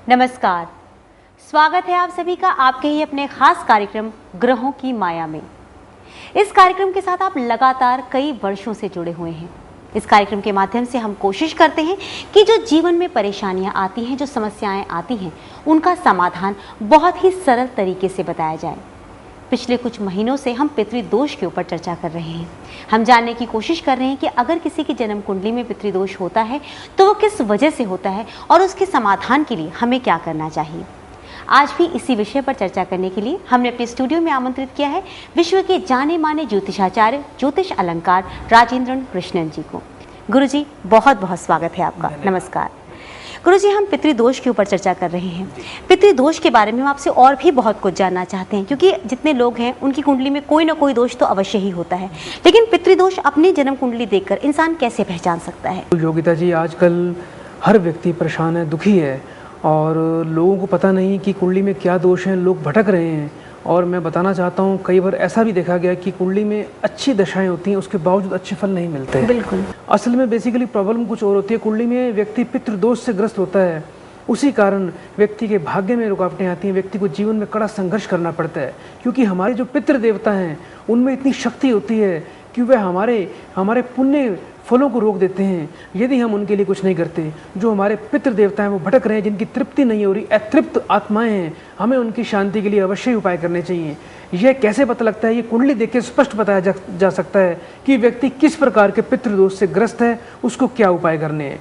नमस्कार, स्वागत है आप सभी का आपके ही अपने खास कार्यक्रम ग्रहों की माया में। इस कार्यक्रम के साथ आप लगातार कई वर्षों से जुड़े हुए हैं। इस कार्यक्रम के माध्यम से हम कोशिश करते हैं कि जो जीवन में परेशानियां आती हैं, जो समस्याएं आती हैं, उनका समाधान बहुत ही सरल तरीके से बताया जाए। पिछले कुछ महीनों से हम पितृदोष के ऊपर चर्चा कर रहे हैं। हम जानने की कोशिश कर रहे हैं कि अगर किसी की जन्म कुंडली में पितृदोष होता है तो वो किस वजह से होता है और उसके समाधान के लिए हमें क्या करना चाहिए। आज भी इसी विषय पर चर्चा करने के लिए हमने अपने स्टूडियो में आमंत्रित किया है विश्व के जाने माने ज्योतिषाचार्य, ज्योतिष अलंकार राजेंद्रन कृष्णन जी को। गुरुजी, बहुत बहुत स्वागत है आपका। नमस्कार गुरुजी, हम पितृदोष के ऊपर चर्चा कर रहे हैं। पितृदोष के बारे में हम आपसे और भी बहुत कुछ जानना चाहते हैं, क्योंकि जितने लोग हैं उनकी कुंडली में कोई ना कोई दोष तो अवश्य ही होता है, लेकिन पितृदोष अपनी जन्म कुंडली देखकर इंसान कैसे पहचान सकता है? योगिता जी, आजकल हर व्यक्ति परेशान है, दुखी है और लोगों को पता नहीं कि कुंडली में क्या दोष हैं, लोग भटक रहे हैं। और मैं बताना चाहता हूँ, कई बार ऐसा भी देखा गया कि कुंडली में अच्छी दशाएं होती हैं, उसके बावजूद अच्छे फल नहीं मिलते हैं। बिल्कुल। असल में बेसिकली प्रॉब्लम कुछ और होती है। कुंडली में व्यक्ति पितृदोष से ग्रस्त होता है, उसी कारण व्यक्ति के भाग्य में रुकावटें आती हैं, व्यक्ति को जीवन में कड़ा संघर्ष करना पड़ता है। क्योंकि हमारे जो पितृ देवता हैं उनमें इतनी शक्ति होती है कि वह हमारे पुण्य फलों को रोक देते हैं यदि हम उनके लिए कुछ नहीं करते। जो हमारे पितृ देवता हैं वो भटक रहे हैं, जिनकी तृप्ति नहीं हो रही, अतृप्त आत्माएं हैं, हमें उनकी शांति के लिए अवश्य ही उपाय करने चाहिए। यह कैसे पता लगता है? ये कुंडली देख के स्पष्ट बताया जा सकता है कि व्यक्ति किस प्रकार के पितृदोष से ग्रस्त है, उसको क्या उपाय करने हैं।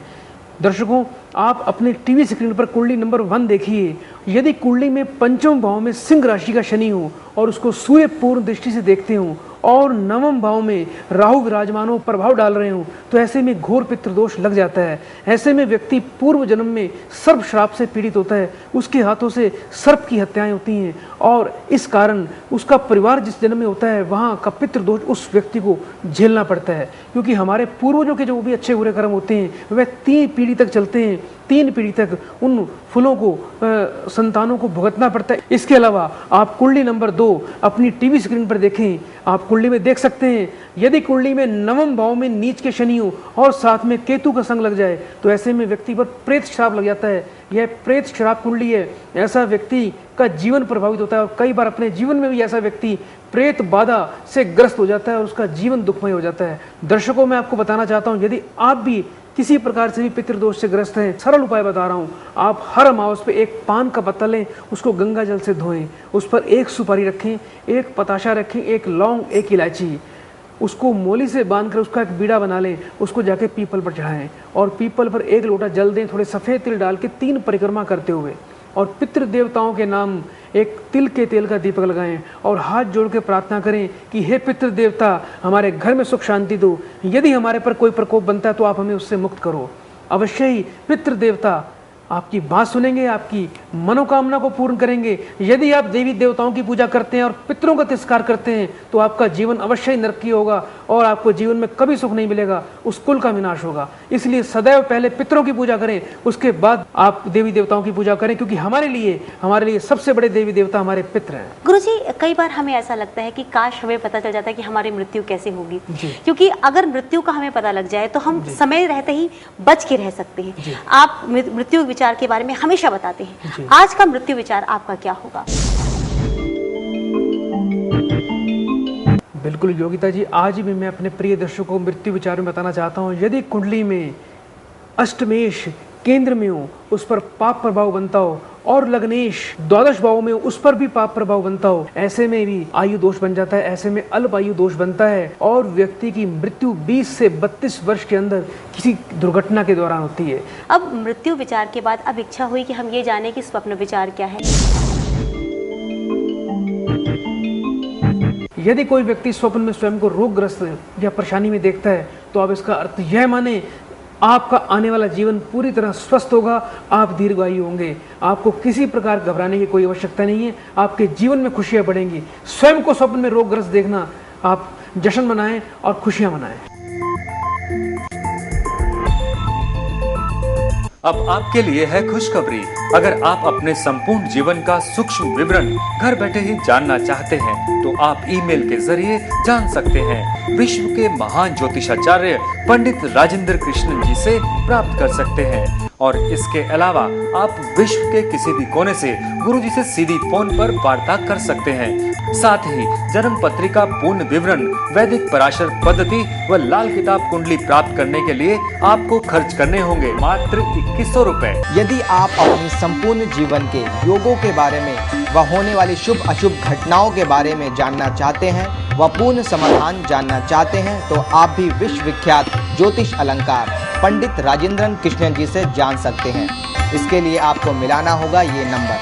दर्शकों, आप अपने टीवी स्क्रीन पर कुंडली नंबर 1 देखिए। यदि कुंडली में पंचम भाव में सिंह राशि का शनि हो और उसको सूर्य पूर्ण दृष्टि से देखते हो और नवम भाव में राहु विराजमान हो, प्रभाव डाल रहे हो, तो ऐसे में घोर पितृदोष लग जाता है। ऐसे में व्यक्ति पूर्व जन्म में सर्प श्राप से पीड़ित होता है, उसके हाथों से सर्प की हत्याएं होती हैं और इस कारण उसका परिवार जिस जन्म में होता है वहाँ का पितृदोष उस व्यक्ति को झेलना पड़ता है। क्योंकि हमारे पूर्वजों के जो भी अच्छे बुरे कर्म होते हैं वह 3 पीढ़ी तक चलते हैं, 3 पीढ़ी तक उन फलों को संतानों को भुगतना पड़ता है। इसके अलावा आप कुंडली नंबर 2 अपनी टीवी स्क्रीन पर देखें। आप कुंडली में देख सकते हैं, यदि कुंडली में नवम भाव में नीच के शनि हो और साथ में केतु का संग लग जाए तो ऐसे में व्यक्ति पर प्रेत श्राप लग जाता है। यह प्रेत श्राप कुंडली है। ऐसा व्यक्ति का जीवन प्रभावित होता है और कई बार अपने जीवन में भी ऐसा व्यक्ति प्रेत बाधा से ग्रस्त हो जाता है और उसका जीवन दुखमय हो जाता है। दर्शकों, मैं आपको बताना चाहता हूँ, यदि आप भी किसी प्रकार से भी पितृदोष से ग्रस्त हैं, सरल उपाय बता रहा हूँ। आप हर अमावस पे एक पान का पत्ता लें, उसको गंगा जल से धोएं, उस पर 1 सुपारी रखें, 1 पताशा रखें, 1 लौंग, 1 इलायची, उसको मोली से बांधकर उसका एक बीड़ा बना लें, उसको जाके पीपल पर चढ़ाएं और पीपल पर 1 लोटा जल दें, थोड़े सफ़ेद तिल डाल के 3 परिक्रमा करते हुए, और पितृ देवताओं के नाम एक तिल के तेल का दीपक लगाएं और हाथ जोड़ के प्रार्थना करें कि हे पितृ देवता, हमारे घर में सुख शांति दो। यदि हमारे पर कोई प्रकोप बनता है तो आप हमें उससे मुक्त करो। अवश्य ही पितृ देवता आपकी बात सुनेंगे, आपकी मनोकामना को पूर्ण करेंगे। यदि आप देवी देवताओं की पूजा करते हैं और पितरों का तिरस्कार करते हैं तो आपका जीवन अवश्य ही नरकी होगा और आपको जीवन में कभी सुख नहीं मिलेगा, उस कुल का विनाश होगा। इसलिए सदैव पहले पितरों की पूजा करें, उसके बाद आप देवी देवताओं की पूजा करें, क्योंकि हमारे लिए सबसे बड़े देवी देवता हमारे पितर हैं। गुरुजी, कई बार हमें ऐसा लगता है कि काश हमें पता चल जाता है कि हमारी मृत्यु कैसे होगी, क्योंकि अगर मृत्यु का हमें पता लग जाए तो हम समय रहते ही बच के रह सकते हैं। आप मृत्यु विचार के बारे में हमेशा बताते हैं, आज का मृत्यु विचार आपका क्या होगा? बिल्कुल योगिता जी, आज भी मैं अपने प्रिय दर्शकों को मृत्यु विचार में बताना चाहता हूँ। यदि कुंडली में अष्टमेश केंद्र में हो, उस पर पाप प्रभाव बनता हो और लग्नेश द्वादश भाव में उस पर भी पाप प्रभाव बनता हो, ऐसे में भी आयु दोष बन जाता है। ऐसे में अल्प आयु दोष बनता है और व्यक्ति की मृत्यु 20 से 32 वर्ष के अंदर किसी दुर्घटना के दौरान होती है। अब मृत्यु विचार के बाद अब इच्छा हुई कि हम ये जाने कि स्वप्न विचार क्या है। यदि कोई व्यक्ति स्वप्न में स्वयं को रोगग्रस्त या परेशानी में देखता है तो आप इसका अर्थ यह माने आपका आने वाला जीवन पूरी तरह स्वस्थ होगा, आप दीर्घायु होंगे। आपको किसी प्रकार घबराने की कोई आवश्यकता नहीं है, आपके जीवन में खुशियां बढ़ेंगी। स्वयं को स्वप्न में रोगग्रस्त देखना, आप जश्न मनाएं और खुशियां मनाएं। अब आपके लिए है खुशखबरी। अगर आप अपने संपूर्ण जीवन का सूक्ष्म विवरण घर बैठे ही जानना चाहते हैं तो आप ईमेल के जरिए जान सकते हैं। विश्व के महान ज्योतिषाचार्य पंडित राजेंद्र कृष्णन जी से प्राप्त कर सकते हैं और इसके अलावा आप विश्व के किसी भी कोने से गुरु जी से सीधी फोन पर वार्ता कर सकते हैं। साथ ही जन्म पत्रिका पूर्ण विवरण, वैदिक पराशर पद्धति व लाल किताब कुंडली प्राप्त करने के लिए आपको खर्च करने होंगे मात्र 2100 रुपए। यदि आप अपनी संपूर्ण जीवन के योगों के बारे में व होने वाली शुभ अशुभ घटनाओं के बारे में जानना चाहते हैं व पूर्ण समाधान जानना चाहते हैं तो आप भी विश्व विख्यात ज्योतिष अलंकार पंडित राजेंद्रन कृष्णन जी से जान सकते हैं। इसके लिए आपको मिलाना होगा ये नंबर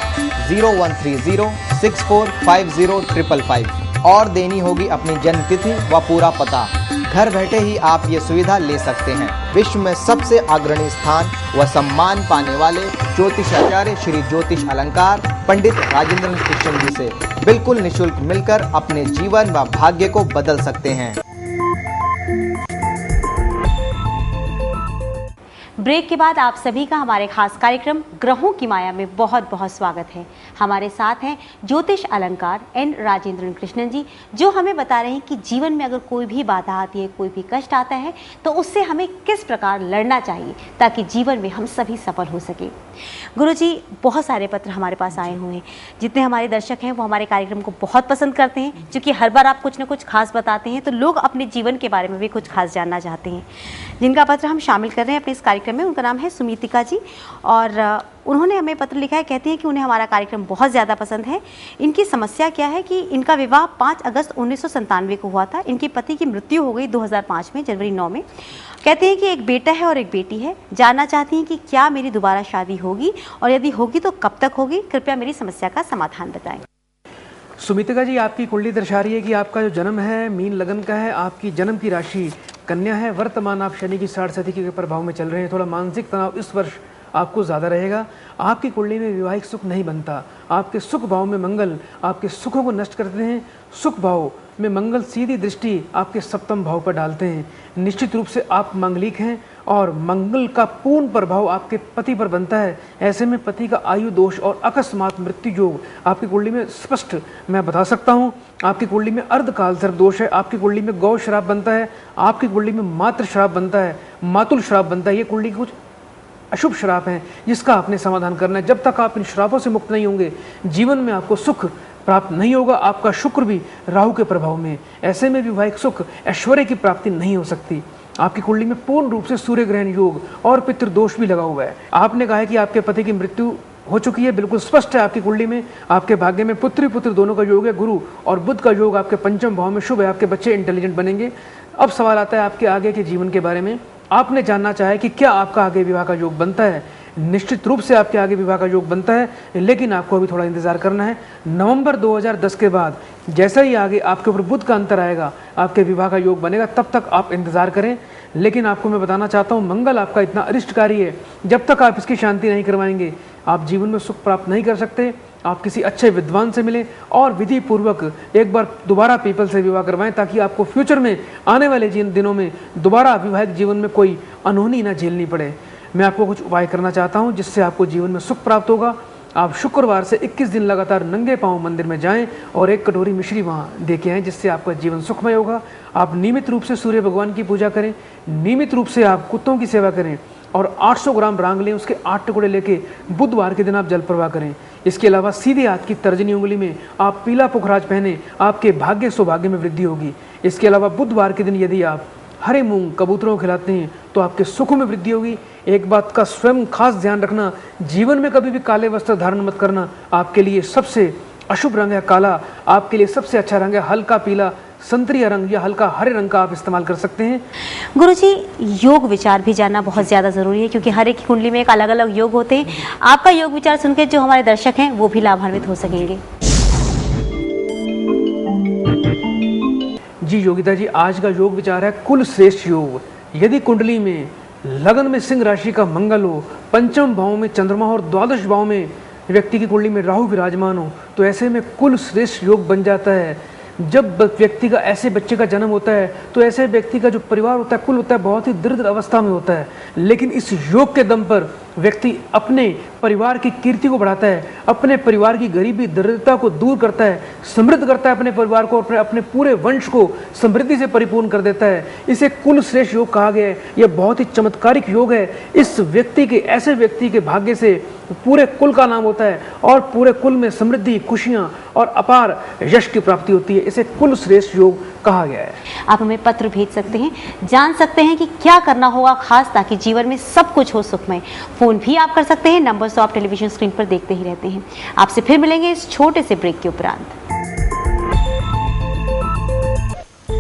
0130645055 और देनी होगी अपनी जन्म तिथि व पूरा पता। घर बैठे ही आप ये सुविधा ले सकते हैं। विश्व में सबसे अग्रणी स्थान व सम्मान पाने वाले ज्योतिषाचार्य श्री ज्योतिष अलंकार पंडित राजेंद्र कृष्णन जी से बिल्कुल निशुल्क मिलकर अपने जीवन व भाग्य को बदल सकते हैं। ब्रेक के बाद आप सभी का हमारे खास कार्यक्रम ग्रहों की माया में बहुत बहुत स्वागत है। हमारे साथ हैं ज्योतिष अलंकार एन राजेंद्रन कृष्णन जी, जो हमें बता रहे हैं कि जीवन में अगर कोई भी बाधा आती है, कोई भी कष्ट आता है तो उससे हमें किस प्रकार लड़ना चाहिए ताकि जीवन में हम सभी सफल हो सके। गुरु जी, बहुत सारे पत्र हमारे पास आए हुए हैं। जितने हमारे दर्शक हैं वो हमारे कार्यक्रम को बहुत पसंद करते हैं, क्योंकि हर बार आप कुछ न कुछ खास बताते हैं, तो लोग अपने जीवन के बारे में भी कुछ खास जानना चाहते हैं। जिनका पत्र हम शामिल कर रहे हैं अपने इस कार्यक्रम में, उनका नाम है सुमितिका जी और उन्होंने हमें पत्र लिखा है। कहती हैं कि उन्हें हमारा कार्यक्रम बहुत ज़्यादा पसंद है। इनकी समस्या क्या है कि इनका विवाह 5 अगस्त 1997 को हुआ था। इनके पति की मृत्यु हो गई 2005 में, जनवरी 9 में। कहते हैं कि एक बेटा है और एक बेटी है। जानना चाहती हैं कि क्या मेरी दोबारा शादी होगी और यदि होगी तो कब तक होगी। कृपया मेरी समस्या का समाधान बताएं। सुमितिका जी, आपकी कुंडली दर्शा रही है कि आपका जो जन्म है मीन लगन का है, आपकी जन्म की राशि कन्या है। वर्तमान आप शनि की 60 सदी के प्रभाव में चल रहे हैं। थोड़ा मानसिक तनाव इस वर्ष आपको ज़्यादा रहेगा। आपकी कुंडली में वैवाहिक सुख नहीं बनता। आपके सुख भाव में मंगल आपके सुखों को नष्ट करते हैं। सुख भाव में मंगल सीधी दृष्टि आपके सप्तम भाव पर डालते हैं। निश्चित रूप से आप मांगलिक हैं और मंगल का पूर्ण प्रभाव आपके पति पर बनता है। ऐसे में पति का आयु दोष और अकस्मात मृत्यु योग आपकी कुंडली में स्पष्ट मैं बता सकता हूँ। आपकी कुंडली में अर्धकाल सर्प दोष है। आपकी कुंडली में गौ श्राप बनता है। आपकी कुंडली में मातृ श्राप बनता है, मातुल श्राप बनता है। ये कुंडली के कुछ अशुभ श्राप हैं जिसका आपने समाधान करना है। जब तक आप इन श्रापों से मुक्त नहीं होंगे जीवन में आपको सुख प्राप्त नहीं होगा। आपका शुक्र भी राहु के प्रभाव में, ऐसे में वैवाहिक सुख ऐश्वर्य की प्राप्ति नहीं हो सकती। आपकी कुंडली में पूर्ण रूप से सूर्य ग्रहण योग और पितृदोष भी लगा हुआ है। आपने कहा है कि आपके पति की मृत्यु हो चुकी है, बिल्कुल स्पष्ट है। आपकी कुंडली में आपके भाग्य में पुत्री पुत्र दोनों का योग है। गुरु और बुध का योग आपके पंचम भाव में शुभ है। आपके बच्चे इंटेलिजेंट बनेंगे। अब सवाल आता है आपके आगे के जीवन के बारे में। आपने जानना चाहा है कि क्या आपका आगे विवाह का योग बनता है। निश्चित रूप से आपके आगे विवाह का योग बनता है, लेकिन आपको अभी थोड़ा इंतजार करना है। नवंबर 2010 के बाद जैसा ही आगे आपके ऊपर बुध का अंतर आएगा आपके विवाह का योग बनेगा। तब तक आप इंतजार करें। लेकिन आपको मैं बताना चाहता हूँ, मंगल आपका इतना अरिष्टकारी है, जब तक आप इसकी शांति नहीं करवाएंगे आप जीवन में सुख प्राप्त नहीं कर सकते। आप किसी अच्छे विद्वान से मिलें और विधि पूर्वक एक बार दोबारा पीपल से विवाह करवाएं, ताकि आपको फ्यूचर में आने वाले दिनों में दोबारा वैवाहिक जीवन में कोई अनहोनी ना झेलनी पड़े। मैं आपको कुछ उपाय करना चाहता हूं जिससे आपको जीवन में सुख प्राप्त होगा। आप शुक्रवार से 21 दिन लगातार नंगे पांव मंदिर में जाएं और 1 कटोरी मिश्री वहां दे के आएं, जिससे आपका जीवन सुखमय होगा। आप नियमित रूप से सूर्य भगवान की पूजा करें। नियमित रूप से आप कुत्तों की सेवा करें और 800 ग्राम रांग लें, उसके 8 टुकड़े लेके बुधवार के दिन आप जल प्रवाह करें। इसके अलावा सीधे हाथ की तर्जनी उंगली में आप पीला पुखराज पहने, आपके भाग्य सौभाग्य में वृद्धि होगी। इसके अलावा बुधवार के दिन यदि आप हरे मूंग कबूतरों को खिलाते हैं तो आपके सुखों में वृद्धि होगी। एक बात का स्वयं खास ध्यान रखना, जीवन में कभी भी काले वस्त्र धारण मत करना। आपके लिए सबसे अशुभ रंग है काला। आपके लिए सबसे अच्छा रंग है हल्का पीला, संतरिया रंग या हल्का हरे रंग का आप इस्तेमाल कर सकते हैं। गुरुजी, योग विचार भी जानना बहुत ज़्यादा ज़रूरी है, क्योंकि हर एक की कुंडली में एक अलग अलग योग होते हैं। आपका योग विचार सुनकर जो हमारे दर्शक हैं वो भी लाभान्वित हो सकेंगे। जी योगिता जी, आज का योग विचार है कुल श्रेष्ठ योग। यदि कुंडली में लगन में सिंह राशि का मंगल हो, पंचम भाव में चंद्रमा और द्वादश भाव में व्यक्ति की कुंडली में राहु विराजमान हो, तो ऐसे में कुल श्रेष्ठ योग बन जाता है। जब व्यक्ति का ऐसे बच्चे का जन्म होता है तो ऐसे व्यक्ति का जो परिवार होता है, कुल होता है, बहुत ही दृढ़ अवस्था में होता है। लेकिन इस योग के दम पर व्यक्ति अपने परिवार की कीर्ति को बढ़ाता है, अपने परिवार की गरीबी दरिद्रता को दूर करता है, समृद्ध करता है अपने परिवार को, अपने पूरे वंश को समृद्धि से परिपूर्ण कर देता है। इसे कुल श्रेष्ठ योग कहा गया है। यह बहुत ही चमत्कारिक योग है। इस व्यक्ति के, ऐसे व्यक्ति के भाग्य से पूरे कुल का नाम होता है और पूरे कुल में समृद्धि, खुशियां और अपार यश की प्राप्ति होती है। इसे कुल श्रेष्ठ योग कहा गया है। आप हमें पत्र भेज सकते हैं, जान सकते हैं कि क्या करना होगा खास ताकि जीवन में सब कुछ हो सुखमय। फोन भी आप कर सकते हैं, नंबर तो आप टेलीविजन स्क्रीन पर देखते ही रहते हैं। आपसे फिर मिलेंगे इस छोटे से ब्रेक के उपरांत।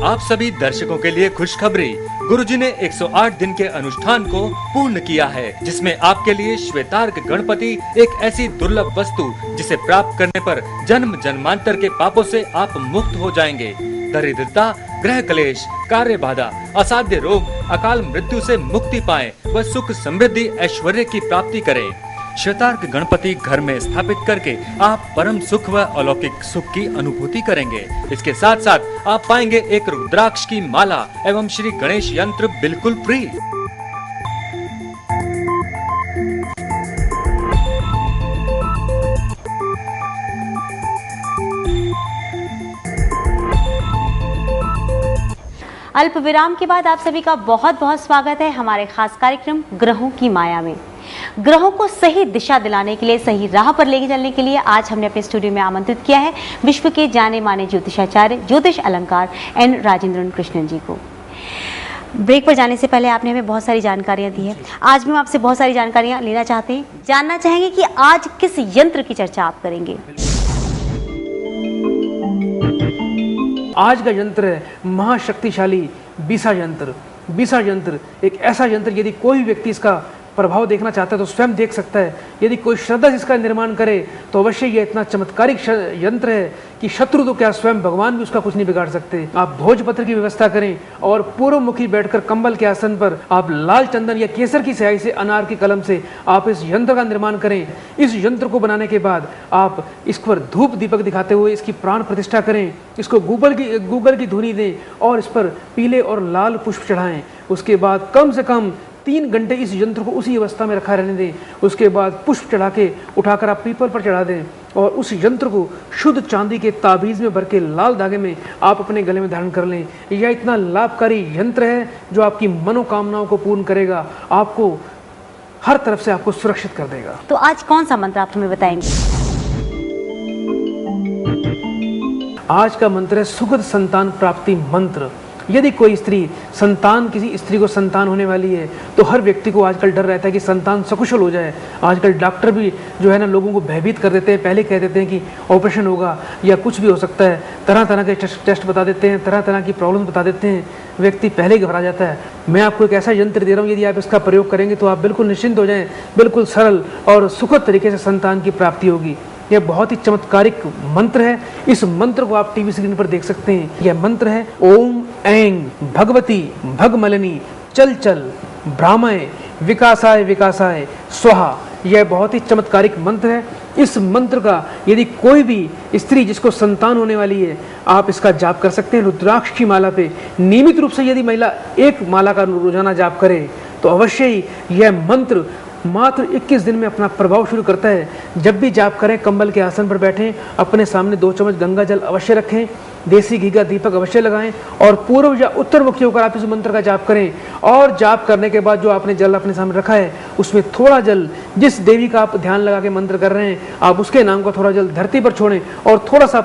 आप सभी दर्शकों के लिए खुशखबरी, गुरुजी ने 108 दिन के अनुष्ठान को पूर्ण किया है, जिसमें आपके लिए श्वेतार्क गणपति एक ऐसी दुर्लभ वस्तु जिसे प्राप्त करने पर जन्म जन्मांतर के पापों से आप मुक्त हो जाएंगे। दरिद्रता, ग्रह क्लेश, कार्य बाधा, असाध्य रोग, अकाल मृत्यु से मुक्ति पाएं व सुख समृद्धि ऐश्वर्य की प्राप्ति करें। श्वेतार्क गणपति घर में स्थापित करके आप परम सुख व अलौकिक सुख की अनुभूति करेंगे। इसके साथ साथ आप पाएंगे एक रुद्राक्ष की माला एवं श्री गणेश यंत्र बिल्कुल फ्री। अल्प विराम के बाद आप सभी का बहुत बहुत स्वागत है हमारे खास कार्यक्रम ग्रहों की माया में। ग्रहों को सही दिशा दिलाने के लिए, सही राह पर लेके चलने के लिए आज हमने अपने स्टूडियो में आमंत्रित किया है विश्व के जाने माने ज्योतिषाचार्य, ज्योतिष अलंकार एन राजेंद्रन कृष्णन जी को। ब्रेक पर जाने से पहले आपने हमें बहुत सारी जानकारियां दी है। आज भी हम आपसे बहुत सारी जानकारियां लेना चाहते हैं, जानना चाहेंगे कि आज किस यंत्र की चर्चा आप करेंगे। आज का यंत्र है महाशक्तिशाली बीसा यंत्र। बीसा यंत्र एक ऐसा यंत्र, यदि कोई व्यक्ति इसका प्रभाव देखना चाहता है तो स्वयं देख सकता है। यदि कोई श्रद्धा से इसका निर्माण करे तो अवश्य यह इतना चमत्कारिक यंत्र है कि शत्रु तो क्या, स्वयं भगवान भी उसका कुछ नहीं बिगाड़ सकते। आप भोजपत्र की व्यवस्था करें और पूर्व मुखी बैठकर कंबल के आसन पर आप लाल चंदन या केसर की स्याही से, अनार की कलम से आप इस यंत्र का निर्माण करें। इस यंत्र को बनाने के बाद आप इस पर धूप दीपक दिखाते हुए इसकी प्राण प्रतिष्ठा करें, इसको गूगल की धुनी दें और इस पर पीले और लाल पुष्प चढ़ाएं। उसके बाद कम से कम 3 घंटे इस यंत्र को उसी अवस्था में रखा रहने दें। उसके बाद पुष्प चढ़ा के उठाकर आप पीपल पर चढ़ा दें और उस यंत्र को शुद्ध चांदी के ताबीज में भर के लाल धागे में आप अपने गले में धारण कर लें। यह इतना लाभकारी यंत्र है जो आपकी मनोकामनाओं को पूर्ण करेगा, आपको हर तरफ से आपको सुरक्षित कर देगा। तो आज कौन सा मंत्र आप हमें बताएंगे? आज का मंत्र है सुखद संतान प्राप्ति मंत्र। यदि कोई स्त्री संतान, किसी स्त्री को संतान होने वाली है तो हर व्यक्ति को आजकल डर रहता है कि संतान सकुशल हो जाए। आजकल डॉक्टर भी जो है ना लोगों को भयभीत कर देते हैं, पहले कह देते हैं कि ऑपरेशन होगा या कुछ भी हो सकता है, तरह तरह के टेस्ट बता देते हैं, तरह तरह की प्रॉब्लम बता देते हैं, व्यक्ति पहले घबरा जाता है। मैं आपको एक ऐसा यंत्र दे रहा हूँ, यदि आप इसका प्रयोग करेंगे तो आप बिल्कुल निश्चिंत हो जाएं, बिल्कुल सरल और सुखद तरीके से संतान की प्राप्ति होगी। यह बहुत ही चमत्कारिक मंत्र है। इस मंत्र को आप टीवी स्क्रीन पर देख सकते हैं। यह मंत्र है ओम ऐं भगवती भगमलिनी चल चल ब्राह्मय विकासाय विकासाय स्वाहा। यह बहुत ही चमत्कारिक मंत्र है। इस मंत्र का यदि कोई भी स्त्री जिसको संतान होने वाली है, आप इसका जाप कर सकते हैं। रुद्राक्ष की माला पे नियमित रूप से यदि महिला एक माला का रोजाना जाप करे तो अवश्य ही यह मंत्र मात्र 21 दिन में अपना प्रभाव शुरू करता है। जब भी जाप करें, कंबल के आसन पर बैठें, अपने सामने 2 चम्मच गंगा जल अवश्य रखें, देसी घी का दीपक अवश्य लगाएं और पूर्व या उत्तर मुखी होकर आप इस मंत्र का जाप करें। और जाप करने के बाद जो आपने जल अपने सामने रखा है उसमें थोड़ा जल, जिस देवी का आप ध्यान लगा के मंत्र कर रहे हैं, आप उसके नाम का थोड़ा जल धरती पर छोड़ें और थोड़ा सा